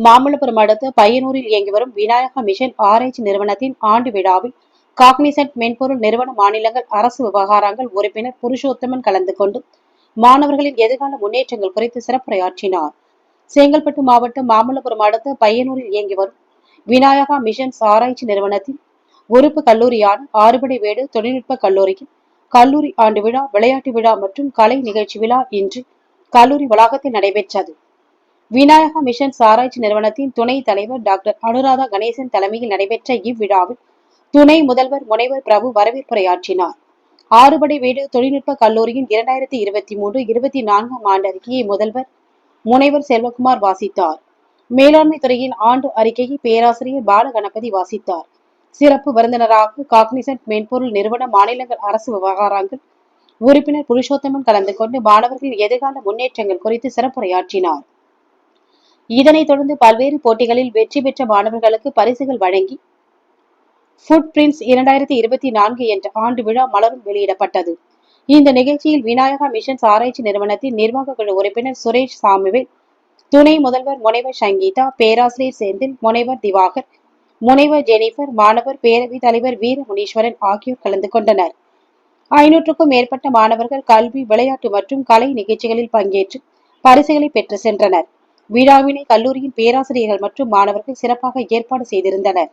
மாமல்லபுரம் அடுத்த பையனூரில் இயங்கி வரும் விநாயகா மிஷன் ஆராய்ச்சி நிறுவனத்தின் ஆண்டு விழாவில் காக்னிசன்ட் மென்பொருள் நிறுவன மாநிலங்கள் அரசு விவகாரங்கள் உறுப்பினர் புருஷோத்தமன் கலந்து கொண்டு மாணவர்களின் எதிர்கால முன்னேற்றங்கள் குறித்து சிறப்புரையாற்றினார். செங்கல்பட்டு மாவட்டம் மாமல்லபுரம் அடுத்த பையனூரில் இயங்கி வரும் விநாயகா மிஷன்ஸ் ஆராய்ச்சி நிறுவனத்தின் உறுப்பு கல்லூரியான ஆறுபடைவேடு தொழில்நுட்ப கல்லூரியில் கல்லூரி ஆண்டு விழா, விளையாட்டு விழா மற்றும் கலை நிகழ்ச்சி விழா இன்று கல்லூரி வளாகத்தில் நடைபெற்றது. விநாயகா மிஷன்ஸ் ஆராய்ச்சி நிறுவனத்தின் துணைத் தலைவர் டாக்டர் அனுராதா கணேசன் தலைமையில் நடைபெற்ற இவ்விழாவில் துணை முதல்வர் முனைவர் பிரபு வரவேற்புரையாற்றினார். ஆறுபடைவேடு தொழில்நுட்ப கல்லூரியின் 2023-24 ஆண்டு அறிக்கையை முதல்வர் முனைவர் செல்வகுமார் வாசித்தார். மேலாண்மை துறையின் ஆண்டு அறிக்கையை பேராசிரியர் பாலகணபதி வாசித்தார். சிறப்பு விருந்தினராக காக்னிசன்ட் மென்பொருள் நிறுவன மாநிலங்கள் அரசு விவகாரங்கள் உறுப்பினர் புருஷோத்தமன் கலந்து கொண்டு மாணவர்களின் எதிர்கால முன்னேற்றங்கள் குறித்து சிறப்புரையாற்றினார். இதனைத் தொடர்ந்து பல்வேறு போட்டிகளில் வெற்றி பெற்ற மாணவர்களுக்கு பரிசுகள் வழங்கி ஃபுட் பிரிண்ட்ஸ் 2024 என்ற ஆண்டு விழா மலரும் வெளியிடப்பட்டது. இந்த நிகழ்ச்சியில் விநாயகா மிஷன்ஸ் ஆராய்ச்சி நிறுவனத்தின் நிர்வாக குழு உறுப்பினர் சுரேஷ் சாமுவேல், துணை முதல்வர் முனைவர் சங்கீதா, பேராசிரியர் செந்தில், முனைவர் திவாகர், முனைவர் ஜெனிபர், மாணவர் பேரவைத் தலைவர் வீர முனீஸ்வரன் ஆகியோர் கலந்து கொண்டனர். 500க்கும் மேற்பட்ட மாணவர்கள் கல்வி, விளையாட்டு மற்றும் கலை நிகழ்ச்சிகளில் பங்கேற்று பரிசுகளை பெற்று சென்றனர். விழாவினை கல்லூரியின் பேராசிரியர்கள் மற்றும் மாணவர்கள் சிறப்பாக ஏற்பாடு செய்திருந்தனர்.